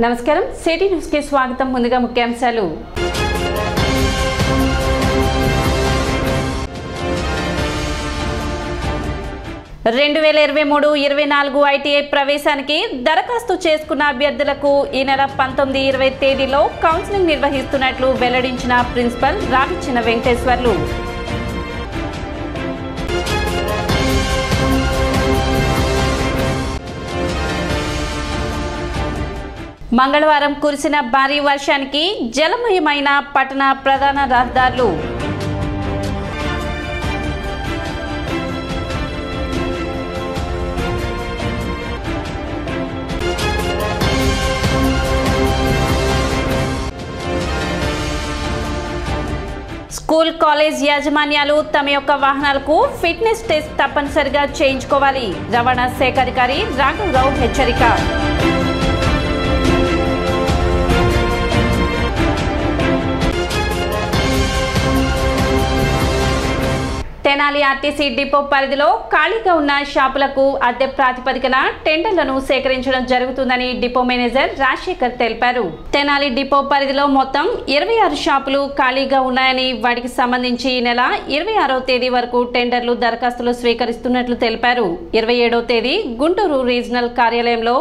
నమస్కారం city news కి స్వాగతం. ముందుగా ముఖ్యాంశాలు. రెండు 2023-24 ఐటీఐ ప్రవేశానికి దరఖాస్తు చేసుకున్న అభ్యర్థులకు ఈ నెల 19-20 తేదీలో కౌన్సిలింగ్ నిర్వహిస్తున్నట్లు వెల్లడించిన ప్రిన్సిపల్ రావిచిన వెంకటేశ్వర్లు. మంగళవారం కురిసిన భారీ వర్షానికి జలమయమైన పట్టణ ప్రధాన రహదారులు. స్కూల్ కాలేజ్ యాజమాన్యాలు తమ యొక్క వాహనాలకు ఫిట్నెస్ టెస్ట్ తప్పనిసరిగా చేయించుకోవాలి. రవాణా శాఖ అధికారి రాఘవరావు హెచ్చరిక. తెనాలి ఆర్టీసీ డిపో పరిధిలో ఖాళీగా ఉన్న షాపులకు అద్దె ప్రాతిపదికన టెండర్లను సేకరించడం జరుగుతుందని డిపో మేనేజర్ రాజశేఖర్ తెలిపారు. తెనాలి డిపో పరిధిలో మొత్తం 26 షాపులు ఖాళీగా ఉన్నాయని, వాటికి సంబంధించి ఈ నెల 26వ తేదీ వరకు టెండర్లు దరఖాస్తులు స్వీకరిస్తున్నట్లు తెలిపారు. 27వ తేదీ గుంటూరు రీజనల్ కార్యాలయంలో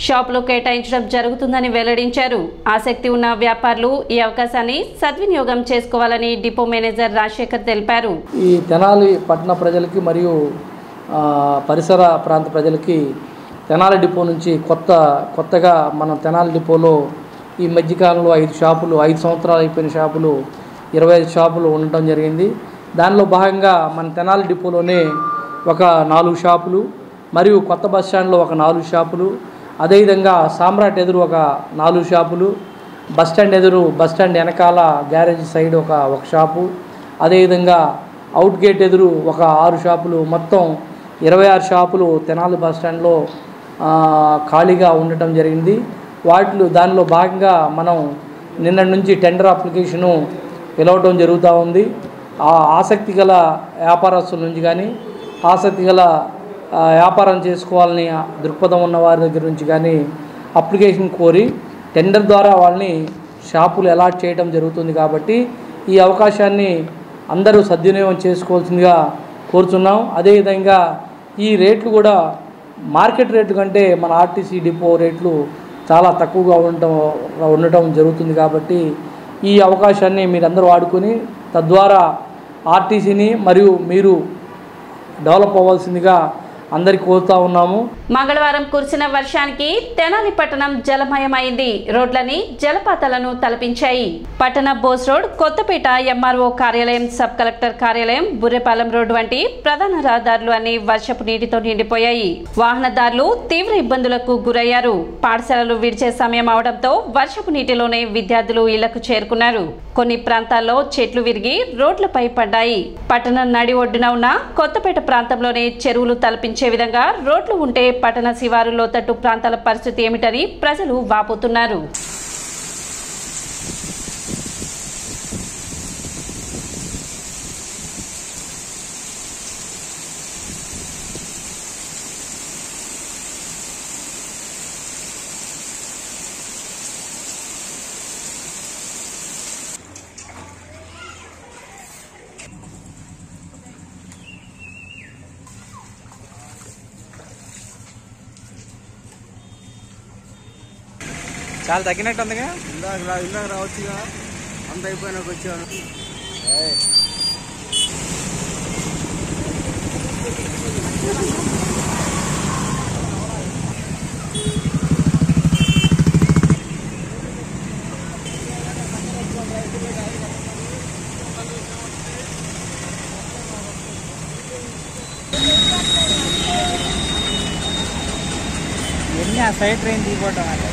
షాపులు కేటాయించడం జరుగుతుందని వెల్లడించారు. ఆసక్తి ఉన్న వ్యాపారులు ఈ అవకాశాన్ని సద్వినియోగం చేసుకోవాలని డిపో మేనేజర్ రాజశేఖర్ తెలిపారు. ఈ తెనాలి పట్టణ ప్రజలకి మరియు పరిసర ప్రాంత ప్రజలకి తెనాలి డిపో నుంచి కొత్తగా మనం తెనాలి డిపోలో ఈ మధ్యకాలంలో 5 షాపులు, 5 సంవత్సరాలు అయిపోయిన షాపులు 25 షాపులు ఉండటం జరిగింది. దానిలో భాగంగా మన తెనాలి డిపోలోనే ఒక 4 షాపులు మరియు కొత్త బస్టాండ్లో ఒక 4 షాపులు, అదేవిధంగా సామ్రాట్ ఎదురు ఒక 4 షాపులు, బస్టాండ్ ఎదురు బస్టాండ్ వెనకాల గ్యారేజ్ సైడ్ ఒక షాపు, అదేవిధంగా అవుట్ గేట్ ఎదురు ఒక 6 షాపులు, మొత్తం 26 షాపులు తెనాలి బస్టాండ్లో ఖాళీగా ఉండటం జరిగింది. దానిలో భాగంగా మనం నిన్న నుంచి టెండర్ అప్లికేషను పిలవటం జరుగుతూ ఉంది. ఆసక్తి గల వ్యాపారస్తుల నుంచి కానీ, ఆసక్తి గల వ్యాపారం చేసుకోవాలని దృక్పథం ఉన్న వారి దగ్గర నుంచి కానీ అప్లికేషన్ కోరి టెండర్ ద్వారా వాళ్ళని షాపులు అలాట్ చేయడం జరుగుతుంది. కాబట్టి ఈ అవకాశాన్ని అందరూ సద్వినియోగం చేసుకోవాల్సిందిగా కోరుతున్నాం. అదేవిధంగా ఈ రేట్లు కూడా మార్కెట్ రేట్లు కంటే మన ఆర్టీసీ డిపో రేట్లు చాలా తక్కువగా ఉండటం జరుగుతుంది. కాబట్టి ఈ అవకాశాన్ని మీరందరూ వాడుకొని తద్వారా ఆర్టీసీని మరియు మీరు డెవలప్ అవ్వాల్సిందిగా అందరికి కోరుతా ఉన్నాము. మంగళవారం కురిసిన వర్షానికి తెనాలి పట్టణం జలమయమైంది. రోడ్లని జలపాతాలను తలపించాయి. పట్టణ బోస్ రోడ్, కొత్తపేట ఎంఆర్ఓ కార్యాలయం, సబ్ కలెక్టర్ కార్యాలయం, బుర్రెపాలెం రోడ్డు వంటి ప్రధాన రహదారులు అన్ని వర్షపు నీటితో నిండిపోయాయి. వాహనదారులు తీవ్ర ఇబ్బందులకు గురయ్యారు. పాఠశాలలు విడిచే సమయం అవడంతో వర్షపు నీటిలోనే విద్యార్థులు ఇళ్లకు చేరుకున్నారు. కొన్ని ప్రాంతాల్లో చెట్లు విరిగి రోడ్లపై పడ్డాయి. పట్టణం నడి ఒడ్డున ఉన్న కొత్తపేట ప్రాంతంలోనే చెరువులు తలపించే విధంగా రోడ్లు ఉంటే పట్టణ శివారు లోతట్టు ప్రాంతాల పరిస్థితి ఏమిటని ప్రజలు వాపోతున్నారు. చాలా తగ్గినట్టు ఉందిగా. ఇందాక రావచ్చుగా, అంత అయిపోయినాక వచ్చాను. ఎన్ని ఆ సైడ్ ట్రైన్ దిగిపోవటం అంటే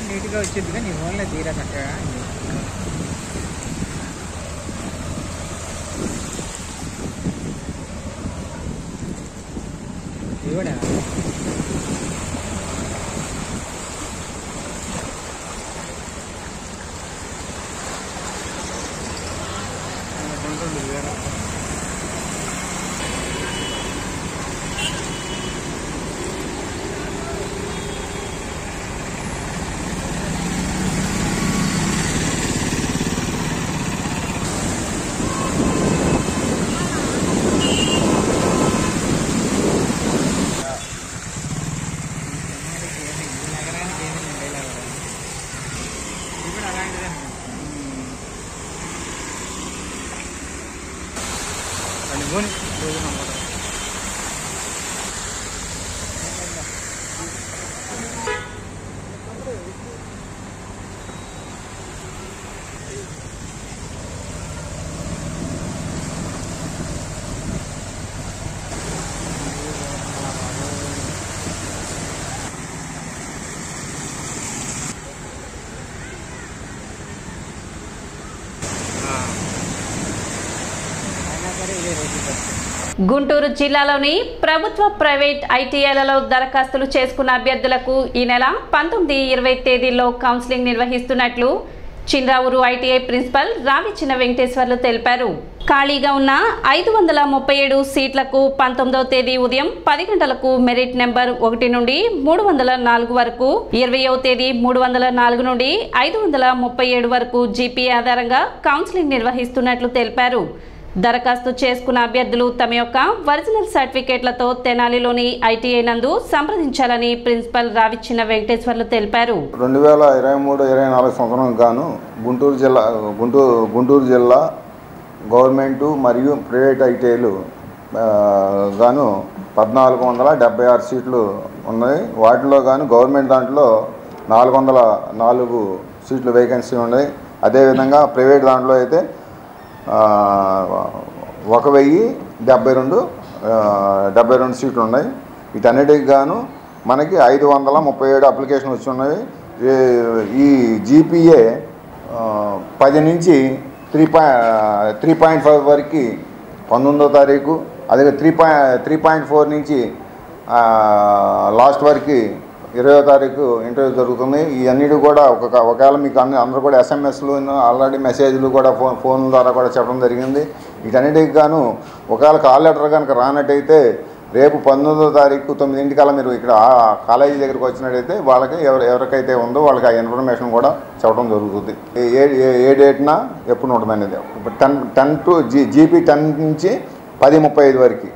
నీట్గా వచ్చిందిగా నీ ఫోన్లో తీరా చక్కగా. గుంటూరు జిల్లాలోని ప్రభుత్వ ప్రైవేట్ ఐటీఐలలో దరఖాస్తులు చేసుకున్న అభ్యర్థులకు ఈ నెల 19, 20 తేదీల్లో కౌన్సిలింగ్ నిర్వహిస్తున్నట్లు చిన్రావూరు ఐటీఐ ప్రిన్సిపల్ రావిచిన వెంకటేశ్వర్లు తెలిపారు. ఖాళీగా ఉన్న 537 సీట్లకు 19వ తేదీ ఉదయం 10 గంటలకు మెరిట్ నెంబర్ 1 నుండి 304 వరకు, 20వ తేదీ 304 నుండి 537 వరకు జీపీ ఆధారంగా కౌన్సిలింగ్ నిర్వహిస్తున్నట్లు తెలిపారు. దరఖాస్తు చేసుకున్న అభ్యర్థులు తమ యొక్క ఒరిజినల్ సర్టిఫికేట్లతో తెనాలిలోని ఐటీఐ నందు సంప్రదించాలని ప్రిన్సిపల్ రావిచిన వెంకటేశ్వర్లు తెలిపారు. 2023-24 సంవత్సరం గాను గుంటూరు జిల్లా గవర్నమెంటు మరియు ప్రైవేట్ ఐటీఐలు గాను 1476 సీట్లు ఉన్నాయి. వాటిలో గాను గవర్నమెంట్ దాంట్లో 404 సీట్లు వేకెన్సీ ఉన్నాయి. అదేవిధంగా ప్రైవేట్ దాంట్లో అయితే 1072 సీట్లు ఉన్నాయి. వీటన్నిటికి గాను మనకి 537 అప్లికేషన్ వచ్చి ఉన్నాయి. ఈ జీపీఏ 10 నుంచి 3.5 వరకు 19వ తారీఖు, అదే 3.4 నుంచి లాస్ట్ వరకు 20వ తారీఖు ఇంటర్వ్యూ జరుగుతుంది. ఇవన్నీ కూడా ఒకవేళ మీకు అందరూ కూడా ఎస్ఎంఎస్లు ఆల్రెడీ మెసేజ్లు కూడా ఫోన్ ద్వారా కూడా చెప్పడం జరిగింది. వీటన్నిటికి గాను ఒకవేళ కాల్ లెటర్ కనుక రానట్టయితే రేపు 19వ తారీఖు 9 గంటలకల్లా మీరు ఇక్కడ కాలేజీ దగ్గరికి వచ్చినట్టయితే వాళ్ళకి ఎవరికైతే ఉందో వాళ్ళకి ఆ ఇన్ఫర్మేషన్ కూడా చెప్పడం జరుగుతుంది. ఏ డేట్న ఎప్పుడు ఉంటుంది అనేది 10 టు జీపీ 10 నుంచి 10:35 వరకు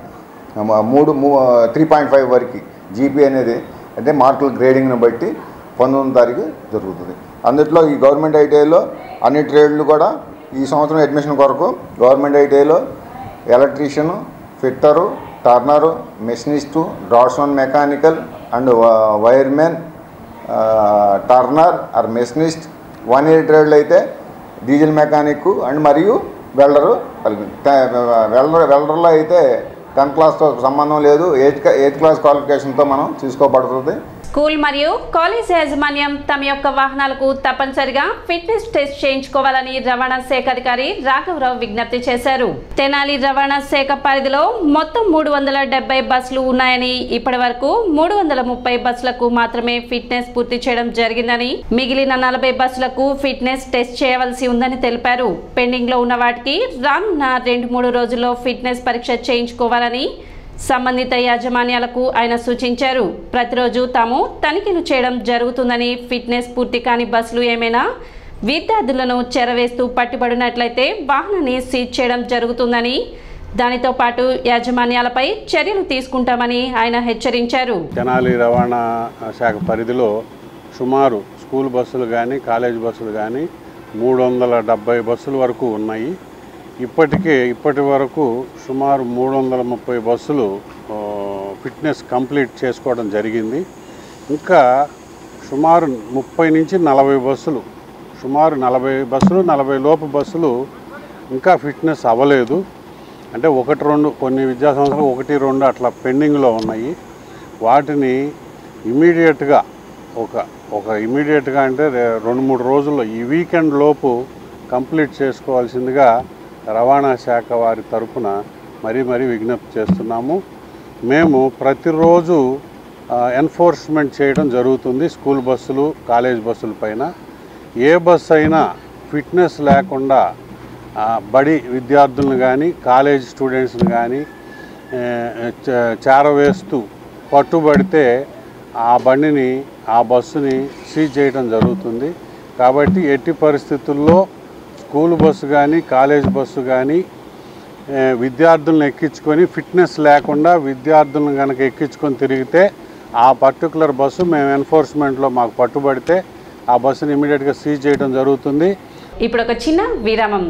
3.5 వరకు జీపీ అనేది అంటే మార్కుల గ్రేడింగ్ని బట్టి 19వ తారీఖు జరుగుతుంది. అందుట్లో ఈ గవర్నమెంట్ ఐటీఐలో అన్ని ట్రేడ్లు కూడా ఈ సంవత్సరం అడ్మిషన్ కొరకు గవర్నమెంట్ ఐటీఐలో electrician, fitter, turner, machinist, draughtsman mechanical and wireman, turner or machinist, 1 year ట్రేడ్లు అయితే డీజిల్ మెకానిక్ అండ్ మరియు వెల్డరు. వెల్డర్లో అయితే 10th క్లాస్తో సంబంధం లేదు, 8th క్లాస్ క్వాలిఫికేషన్తో మనం తీసుకోబడుతుంది. స్కూల్ మరియు కాలేజ్ యాజమాన్యం తమ యొక్క వాహనాలకు తప్పనిసరిగా ఫిట్నెస్ టెస్ట్ చేయించుకోవాలని రవాణా శాఖ అధికారి రాఘవరావు విజ్ఞప్తి చేశారు. తెనాలి రవాణా శాఖ పరిధిలో మొత్తం 370 బస్సులు ఉన్నాయని, ఇప్పటి వరకు 330 బస్సులకు మాత్రమే ఫిట్నెస్ పూర్తి చేయడం జరిగిందని, మిగిలిన 40 బస్సులకు ఫిట్నెస్ టెస్ట్ చేయవలసి ఉందని తెలిపారు. పెండింగ్ లో ఉన్న వాటికి రానున్న 2-3 రోజుల్లో ఫిట్నెస్ పరీక్ష చేయించుకోవాలని సంబంధిత యాజమాన్యాలకు ఆయన సూచించారు. ప్రతిరోజు తాము తనిఖీలు చేయడం జరుగుతుందని, ఫిట్నెస్ పూర్తి కాని బస్సులు ఏమైనా విద్యార్థులను చెరవేస్తూ పట్టుబడినట్లయితే వాహనాన్ని సీజ్ చేయడం జరుగుతుందని, దానితో పాటు యాజమాన్యాలపై చర్యలు తీసుకుంటామని ఆయన హెచ్చరించారు. తెనాలి రవాణా శాఖ పరిధిలో సుమారు స్కూల్ బస్సులు కానీ కాలేజ్ బస్సులు కానీ 370 బస్సుల వరకు ఉన్నాయి. ఇప్పటి వరకు సుమారు 330 బస్సులు ఫిట్నెస్ కంప్లీట్ చేసుకోవడం జరిగింది. ఇంకా సుమారు 30 నుంచి 40 బస్సులు, సుమారు 40 బస్సులు 40 లోపు బస్సులు ఇంకా ఫిట్నెస్ అవ్వలేదు. అంటే 1-2 కొన్ని విద్యా సంస్థలు 1-2 అట్లా పెండింగ్లో ఉన్నాయి. వాటిని ఇమీడియట్గా ఇమీడియట్గా అంటే 2-3 రోజుల్లో ఈ వీకెండ్ లోపు కంప్లీట్ చేసుకోవాల్సిందిగా రవాణా శాఖ వారి తరఫున మరీ విజ్ఞప్తి చేస్తున్నాము. మేము ప్రతిరోజు ఎన్ఫోర్స్మెంట్ చేయడం జరుగుతుంది స్కూల్ బస్సులు కాలేజ్ బస్సుల పైన. ఏ బస్సు అయినా ఫిట్నెస్ లేకుండా బడి విద్యార్థులను కానీ కాలేజ్ స్టూడెంట్స్ని కానీ చేరవేస్తూ పట్టుబడితే ఆ బండిని ఆ బస్సుని సీజ్ చేయడం జరుగుతుంది. కాబట్టి ఎట్టి పరిస్థితుల్లో స్కూల్ బస్సు కానీ కాలేజ్ బస్సు కానీ విద్యార్థులను ఎక్కించుకొని ఫిట్నెస్ లేకుండా విద్యార్థులను కనుక ఎక్కించుకొని తిరిగితే ఆ పర్టికులర్ బస్సు మేము ఎన్ఫోర్స్మెంట్లో మాకు పట్టుబడితే ఆ బస్సుని ఇమీడియట్గా సీజ్ చేయడం జరుగుతుంది. ఇప్పుడు ఒక చిన్న విరామం.